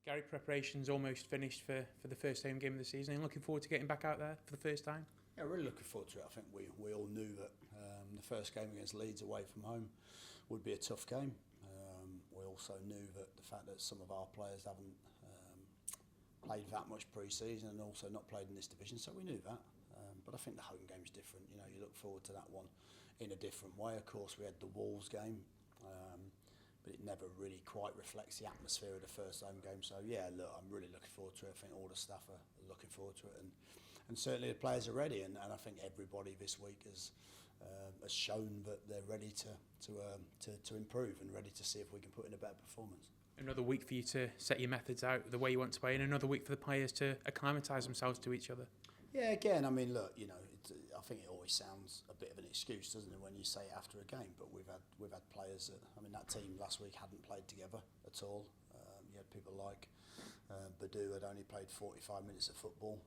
Gary, preparation's almost finished for the first home game of the season. Are you looking forward to getting back out there for the first time? Yeah, really looking forward to it. I think we all knew that the first game against Leeds away from home would be a tough game. We also knew that the fact that some of our players haven't played that much pre-season and also not played in this division, so we knew that. But I think the home game's different. You know, you look forward to that one in a different way. Of course, we had the Wolves game, but it never really quite reflects the atmosphere of the first home game. So yeah, look, I'm really looking forward to it. I think all the staff are looking forward to it, and certainly the players are ready. And I think everybody this week has shown that they're ready to improve and ready to see if we can put in a better performance. Another week for you to set your methods out the way you want to play, and another week for the players to acclimatise themselves to each other. Yeah, again, I mean, look, you know, I think it always sounds a bit of an excuse, doesn't it, when you say it after a game? But we've had players that, I mean, that team last week hadn't played together at all. You had people like Badu had only played 45 minutes of football.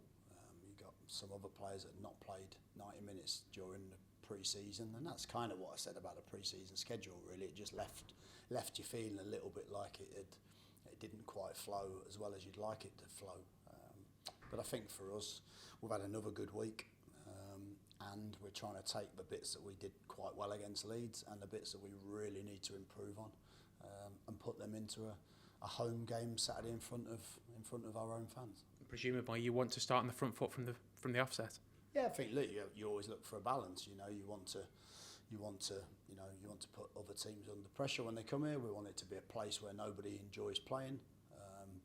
You got some other players that had not played 90 minutes during the pre-season, and that's kind of what I said about the pre-season schedule. Really, it just left you feeling a little bit like it didn't quite flow as well as you'd like it to flow. But I think for us, we've had another good week, and we're trying to take the bits that we did quite well against Leeds and the bits that we really need to improve on, and put them into a home game Saturday in front of our own fans. Presumably, you want to start on the front foot from the offset. Yeah, I think look, you always look for a balance. You know, you want to put other teams under pressure when they come here. We want it to be a place where nobody enjoys playing,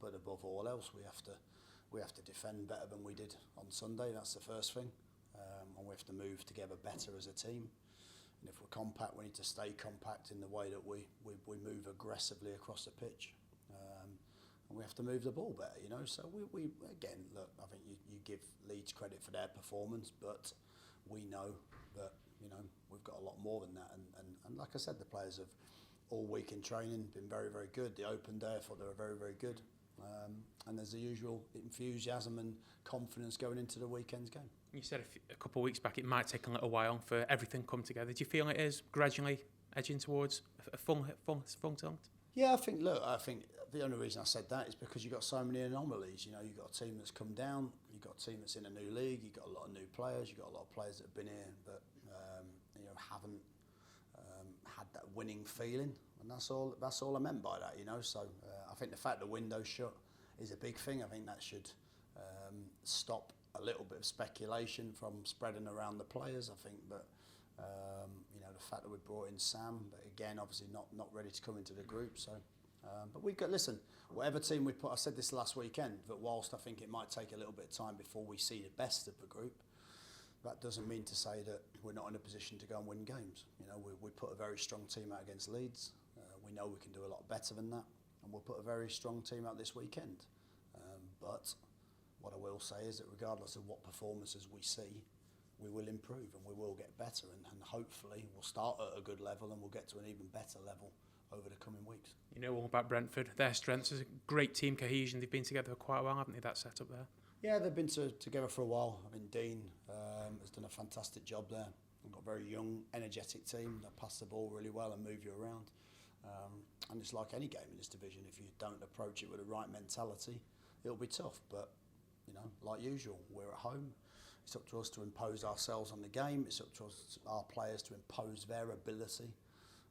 but above all else, we have to defend better than we did on Sunday. That's the first thing, and we have to move together better as a team. And if we're compact, we need to stay compact in the way that we move aggressively across the pitch. And we have to move the ball better, you know. So we again, look, I think you give Leeds credit for their performance, but we know that, you know, we've got a lot more than that. And like I said, the players have all week in training been very, very good. The open day, I thought they were very, very good. And there's the usual enthusiasm and confidence going into the weekend's game. You said a couple of weeks back it might take a little while for everything to come together. Do you feel it is gradually edging towards a full tilt? Yeah, I think the only reason I said that is because you've got so many anomalies. You know, you've got a team that's come down, you've got a team that's in a new league, you've got a lot of new players, you've got a lot of players that have been here that haven't had that winning feeling, and that's all I meant by that. You know, so I think the fact the window's shut is a big thing. I think that should stop a little bit of speculation from spreading around the players. I think that the fact that we brought in Sam, but again, obviously not ready to come into the group. So, but we've got, listen, whatever team we put, I said this last weekend, that whilst I think it might take a little bit of time before we see the best of the group, that doesn't mean to say that we're not in a position to go and win games. You know, we put a very strong team out against Leeds. We know we can do a lot better than that, and we'll put a very strong team out this weekend. But what I will say is that regardless of what performances we see, we will improve and we will get better, and hopefully we'll start at a good level and we'll get to an even better level over the coming weeks. You know all about Brentford, their strengths is a great team cohesion. They've been together for quite a while, haven't they, that set up there? Yeah, they've been together for a while. I mean, Dean has done a fantastic job there. We've got a very young, energetic team that pass the ball really well and move you around. And it's like any game in this division, if you don't approach it with the right mentality, it'll be tough. But, you know, like usual, we're at home. It's up to us to impose ourselves on the game. It's up to us, our players, to impose their ability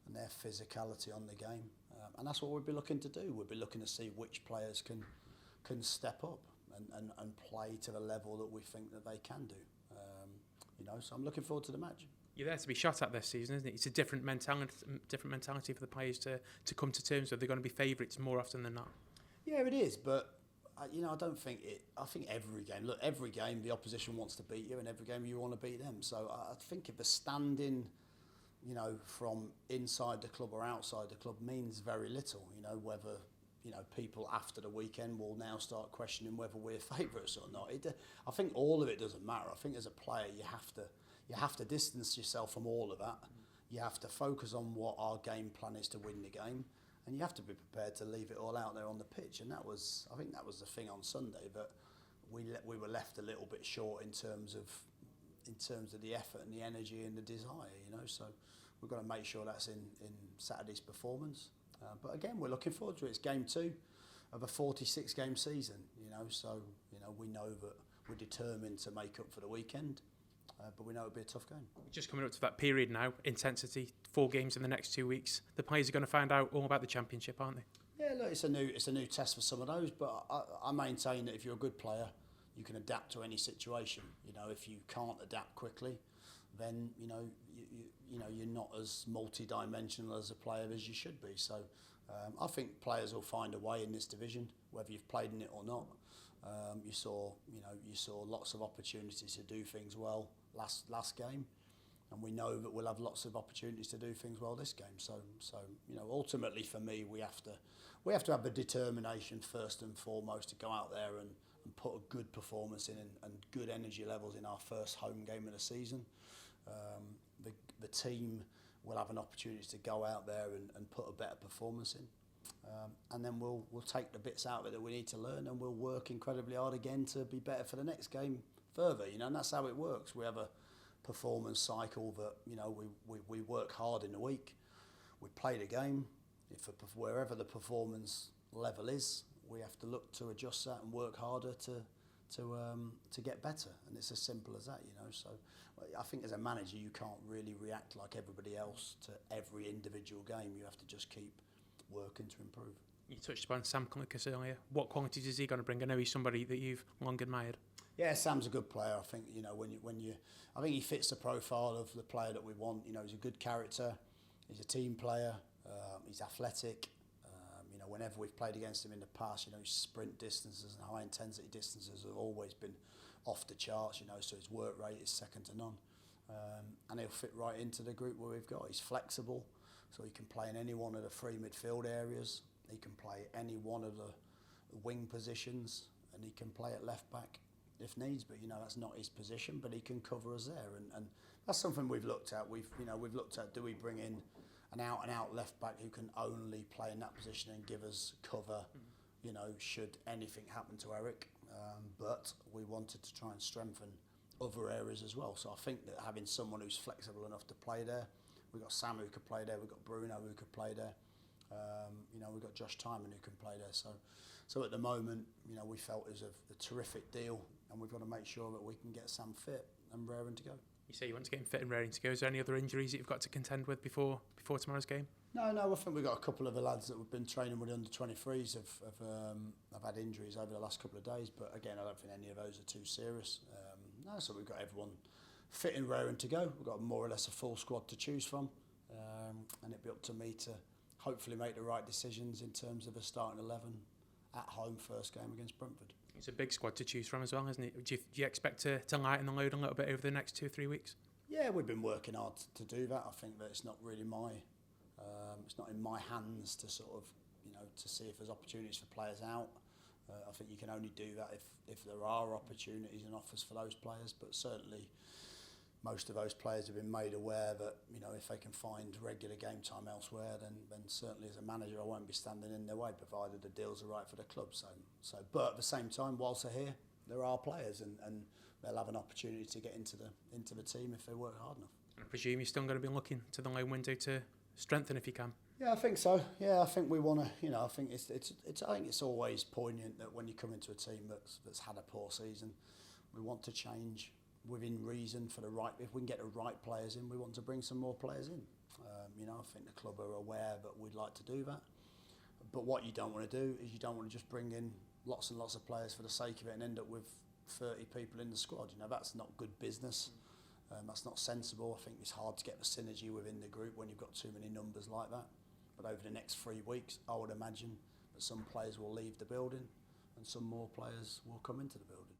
and their physicality on the game. And that's what we'll be looking to do. We'll be looking to see which players can step up and play to the level that we think that they can do. So I'm looking forward to the match. You're there to be shot at this season, isn't it? It's a different mentality for the players to come to terms with. They're going to be favourites more often than not. Yeah, it is, but I don't think it. I think every game the opposition wants to beat you, and every game you want to beat them. So I think if the standing, from inside the club or outside the club means very little. Whether people after the weekend will now start questioning whether we're favourites or not. I think all of it doesn't matter. I think as a player you have to distance yourself from all of that. You have to focus on what our game plan is to win the game. And you have to be prepared to leave it all out there on the pitch, and I think that was the thing on Sunday, that we were left a little bit short in terms of the effort and the energy and the desire. So we've got to make sure that's in Saturday's performance. But again, we're looking forward to it. It's game 2. of a 46 game season, you know, so you know we know that we're determined to make up for the weekend, but we know it'll be a tough game. Just coming up to that period now, intensity, 4 games in the next 2 weeks. The players are going to find out all about the Championship, aren't they? Yeah, look, it's a new test for some of those, but I maintain that if you're a good player, you can adapt to any situation. You know, if you can't adapt quickly, then you know you're not as multi-dimensional as a player as you should be. So I think players will find a way in this division, whether you've played in it or not. You saw lots of opportunities to do things well last game, and we know that we'll have lots of opportunities to do things well this game. So you know, ultimately for me, we have to have the determination first and foremost to go out there and put a good performance in and good energy levels in our first home game of the season. The team will have an opportunity to go out there and put a better performance in. And then we'll take the bits out of it that we need to learn, and we'll work incredibly hard again to be better for the next game further. You know, and that's how it works. We have a performance cycle that, you know, we work hard in the week. We play the game. Wherever the performance level is, we have to look to adjust that and work harder to get better. And it's as simple as that, you know. So I think as a manager, you can't really react like everybody else to every individual game. You have to just keep working to improve. You touched upon Sam Clickus earlier. What qualities is he going to bring? I know he's somebody that you've long admired. Yeah, Sam's a good player. I think, you know, I think he fits the profile of the player that we want. You know, he's a good character. He's a team player. He's athletic. You know, whenever we've played against him in the past, you know, his sprint distances and high intensity distances have always been off the charts. You know, so his work rate is second to none. And he'll fit right into the group where we've got. He's flexible, so he can play in any one of the 3 midfield areas. He can play any one of the wing positions, and he can play at left back if needs be. You know, that's not his position, but he can cover us there, and that's something we've looked at. We've looked at, do we bring in an out and out left back who can only play in that position and give us cover, you know, should anything happen to Eric, but we wanted to try and strengthen other areas as well. So I think that having someone who's flexible enough to play there, we've got Sam who could play there, we've got Bruno who could play there, you know, we've got Josh Tyman who can play there. So at the moment, you know, we felt it was a terrific deal, and we've got to make sure that we can get Sam fit and raring to go. You say you want to get him fit and raring to go. Is there any other injuries that you've got to contend with before tomorrow's game? No, I think we've got a couple of the lads that we've been training with the under-23s have had injuries over the last couple of days, but again, I don't think any of those are too serious. So we've got everyone fit and raring to go. We've got more or less a full squad to choose from, and it'd be up to me to hopefully make the right decisions in terms of a starting 11 at home first game against Brentford. It's a big squad to choose from as well, isn't it? Do you expect to lighten the load a little bit over the next 2 or 3 weeks? Yeah, we've been working hard to do that. I think that it's not really it's not in my hands to sort of, you know, to see if there's opportunities for players out. I think you can only do that if there are opportunities and offers for those players, but certainly most of those players have been made aware that, you know, if they can find regular game time elsewhere, then certainly as a manager I won't be standing in their way, provided the deals are right for the club. But at the same time, whilst they're here, there are players and they'll have an opportunity to get into the team if they work hard enough. And I presume you're still going to be looking to the loan window to strengthen if you can. Yeah, I think so. Yeah, I think we want to. You know, I think I think it's always poignant that when you come into a team that's had a poor season, we want to change within reason for the right. If we can get the right players in, we want to bring some more players in. You know, I think the club are aware that we'd like to do that. But what you don't want to do is you don't want to just bring in lots and lots of players for the sake of it and end up with 30 people in the squad. You know, that's not good business. That's not sensible. I think it's hard to get the synergy within the group when you've got too many numbers like that. But over the next 3 weeks, I would imagine that some players will leave the building and some more players will come into the building.